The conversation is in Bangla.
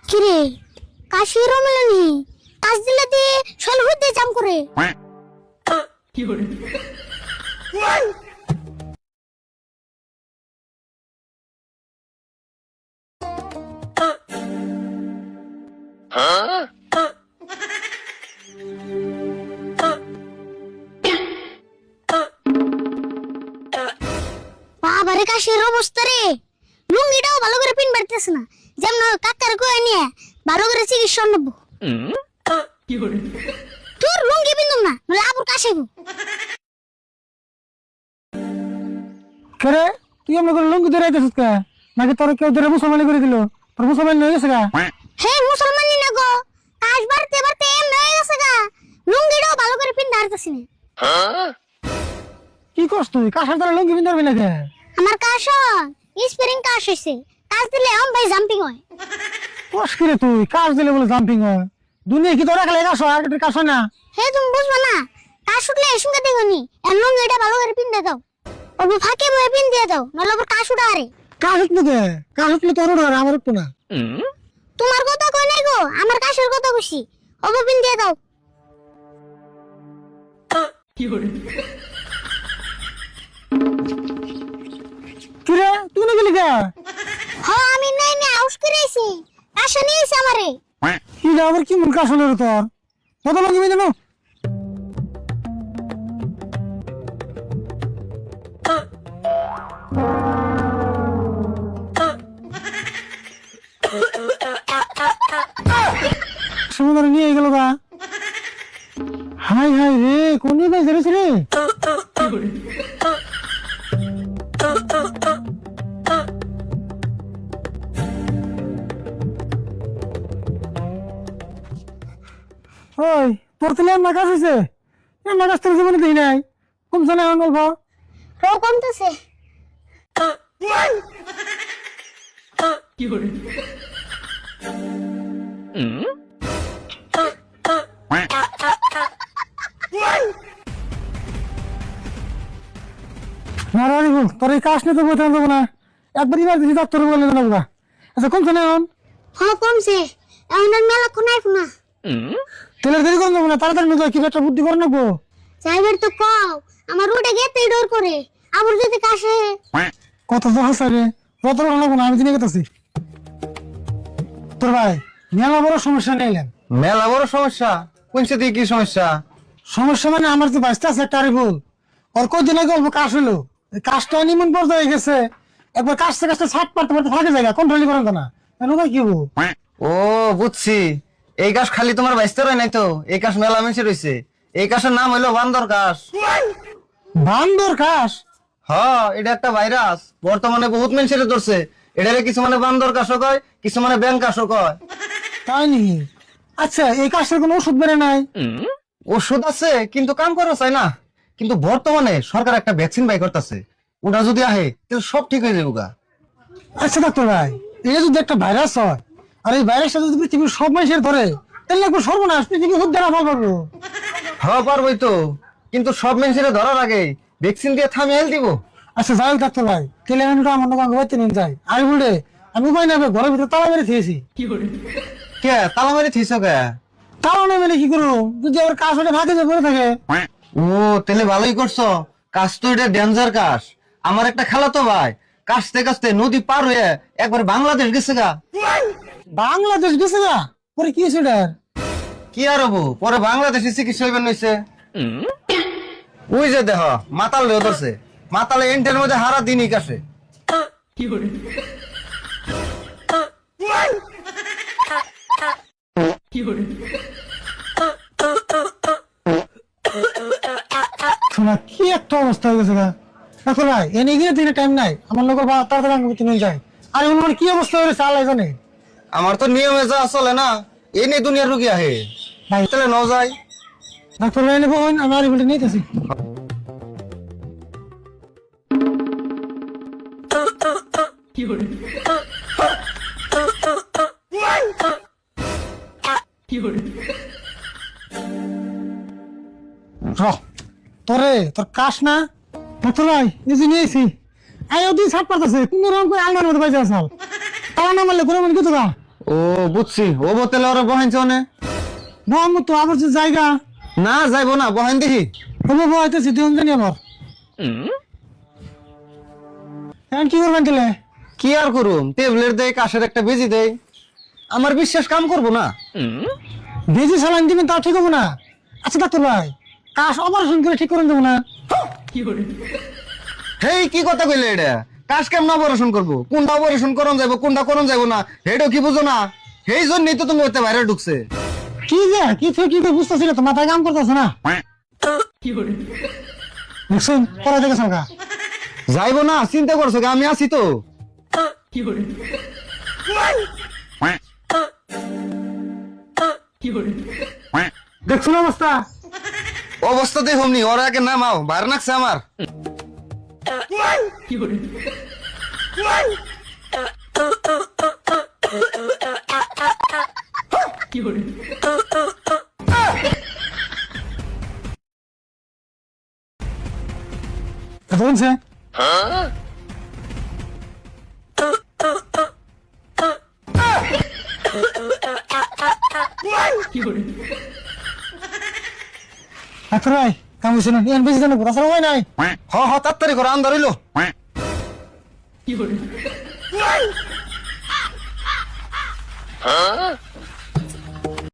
কিরে কাশির মেলানি কাজ দিলে দিয়ে শৈল হইতে জাম করে বাবারে কাশির অবস্থা রে লুঙ্গিটাও ভালো করে পিন বাড়তেছে না যেমন কাকার কয়ে নিয়ে ভালো করে চিকিৎসা নেবো তোর লুঙ্গি পিন্দুম না নলে আবুর কাশিব করে তুই আমাকে লুঙ্গি ধরে আইতেছিস কা নাকি তোর কেউ ধরে মুসলমানি করে দিল তোর মুসলমান হয়ে গেছে গা হে মুসলমানি না গো কাশ বাড়তে বাড়তে এম হয়ে গেছে গা লুঙ্গিটাও ভালো করে পিন দাঁড়তেছি না কি করছ তুই কাশার দ্বারা লুঙ্গি পিন্দারবি না কে আমার কাশ স্প্রিং কাশ হইছে কাশ দিলে আম ভাই জাম্পিং হয় কস কি রে তুই কাশ দিলে বলে জাম্পিং হয় দুনিয়া কি তোরা খেলে কাশ আর কাশ হয় না হে তুমি বুঝবা না কাশ উঠলে এসুঙ্গে দেখনি এর লুঙ্গিটা ভালো করে পিন দাও অল্প ফাঁকে বয়ে পিন দিয়ে দাও নলে আবার কাশ উঠা আরে কাশ উঠলো কে কাশ উঠলে তোর উঠে আমার উঠতো না তোমার কথা কই নাই গো আমার কাশের কথা কইছি অল্প পিন দিয়ে দাও কি রে তুই না গেলি কে হ্যাঁ আমি নাই না আউস করেছি কাশ নিয়েছে আমারে কি রে আবার কি মন কাশ হলো রে তোর কত লুঙ্গি পিন্দানো সমুদ্রে নিয়ে গেল গা হাই হাই রে কোন দিকে যাচ্ছে রে ওই তোর তেলে আমার কাজ হয়েছে আমার কাছ থেকে জীবনে দিই নাই কমছে না এখন গল্প রও কমতেছে না রানি তোর এই কাজ নিয়ে তো বলতে দেবো না একবার এবার দিদি ডাক্তার বলে দেবো গা আচ্ছা কমছে না এখন হ্যাঁ কমছে এখন আর মেলা কোনাই না তেলের দেরি করে দেবো না তাড়াতাড়ি নিয়ে যাও কি একটা বুদ্ধি করে নেবো ড্রাইভার তো কও আমার রোডে গেতে ডোর করে আবার যদি কাশে কত তো হাসা রে কত নেবো না আমি দিনে গেতেছি তোর ভাই মেলা বড় সমস্যা নিলেন মেলা বড় সমস্যা কোনছে দিয়ে কি সমস্যা সমস্যা মানে আমার যে বাঁচতে আছে একটা ভুল ওর কদিন আগে অল্প কাশ হলো কাজটা নিমন পর্যায়ে গেছে একবার কাশতে কাশতে ছাট পারতে পারতে ফাঁকে জায়গা কন্ট্রোলই করেন না ভাই কি হবো ও বুঝছি এই কাশ খালি তোমার বাইসতে রয় নাই তো এই কাশ মেলা মেশে রয়েছে এই কাশের নাম হইলো বান্দর কাশ বান্দর কাশ হ এটা একটা ভাইরাস বর্তমানে বহুত মেনসের ধরছে এটারে কিছু মানে বান্দর কাশও কয় কিছু মানে ব্যাং কাশও কয় তাই নাকি আচ্ছা এই কাশের কোনো ওষুধ বেড়ে নাই ওষুধ আছে কিন্তু কাম করা চাই না কিন্তু বর্তমানে সরকার একটা ভ্যাকসিন বাই করতেছে ওটা যদি আহে তাহলে সব ঠিক হয়ে যাবে গা আচ্ছা ডাক্তার ভাই এটা যদি একটা ভাইরাস হয় আর এই ভাইরাসটা যদি পৃথিবীর সব মানুষের ধরে তাহলে একবার সর্বনাশ পৃথিবী খুব দেরা ভালো পারবো হ্যাঁ পারবই তো কিন্তু সব মানুষের ধরার আগে ভ্যাকসিন দিয়ে থামিয়ে দিব আচ্ছা যাই হোক ডাক্তার ভাই তাহলে আমি আমার দোকান বাড়িতে নিয়ে যাই আমি বলে আমি উপায় না ঘরের ভিতরে তালা মেরে খেয়েছি কে তালা মারি থিস কে তালা না মেরে কি করবো যদি আবার কাজ হলে ভাগে যে পড়ে থাকে ও তাহলে ভালোই করছো কাশ তো এটা ডেঞ্জার কাশ আমার একটা খেলা তো ভাই কাশতে কাশতে নদী পার হয়ে একবার বাংলাদেশ গেছে গা বাংলাদেশ গেছে গা পরে কি হয়েছে এটার কি আর হবো পরে বাংলাদেশে চিকিৎসা হইবেন হইছে ওই যে দেহ মাতাল লেও ধরছে মাতালে এন্টের মধ্যে হারা দিনই কাশে শোনা কি একটা অবস্থা হয়ে গেছে গা ডাক্তার ভাই এনে গিয়ে দিনে টাইম নাই আমার লোক তাড়াতাড়ি আমি নিয়ে যাই আর আমার কি অবস্থা হয়েছে আল্লাহ জানে আমার তো নিয়মে যা চলে না এই নিয়ে দুনিয়ার রুগী আহে ভাই তাহলে ন যাই ডাক্তার ভাই নেবো আমি আর বলে নিতেছি তোরে তোর কাশ না ডাক্তার ভাই এই যে নিয়েছি আয় ওদিন ছাট পারতেছে কোনো রকম করে আলমার মধ্যে বাইজা আসাল তারা না মারলে কোনো মনে কিছু না ও বুঝছি ও বোতলে ওরা বহাইছে অনে মোহাম্মদ তো আবার যে জায়গা না যাইবো না বহাইন দেখি হবো বহাইতেছি দিন জানি আবার এখন কি করবেন তাহলে কি আর করুম টেবলেট দেয় কাশের একটা বেজি দেয় আমার বিশ্বাস কাম করবো না বেজি সালান দিবেন তাও ঠিক হবো না আচ্ছা ডাক্তার ভাই কাশ অপারেশন করে ঠিক করে দেবো না হেই কি কথা কইলে এটা কাশ কেমন অপারেশন করবো কোনটা অপারেশন করন যাবো কোনটা করন যাবো না হেডও কি বুঝো না এই জন্যই তো তুমি ওতে বাইরে ঢুকছে কি যে কি থেকে কি করে বুঝতেছিল তো মাথায় কাম করতেছে না বুঝছেন পরে দেখে সরকার যাইবো না চিন্তা করছো কি? আমি আছি তো দেখছো না অবস্থা অবস্থাতেই হমনি ওরা আগে নামাও বাইরে নাকছে আমার বলছে ডাক্তার ভাই কাম হয়েছে না এন বেশি জানো তাছাড়া হয় নাই হ হ তাড়াতাড়ি করে আন্দার হইলো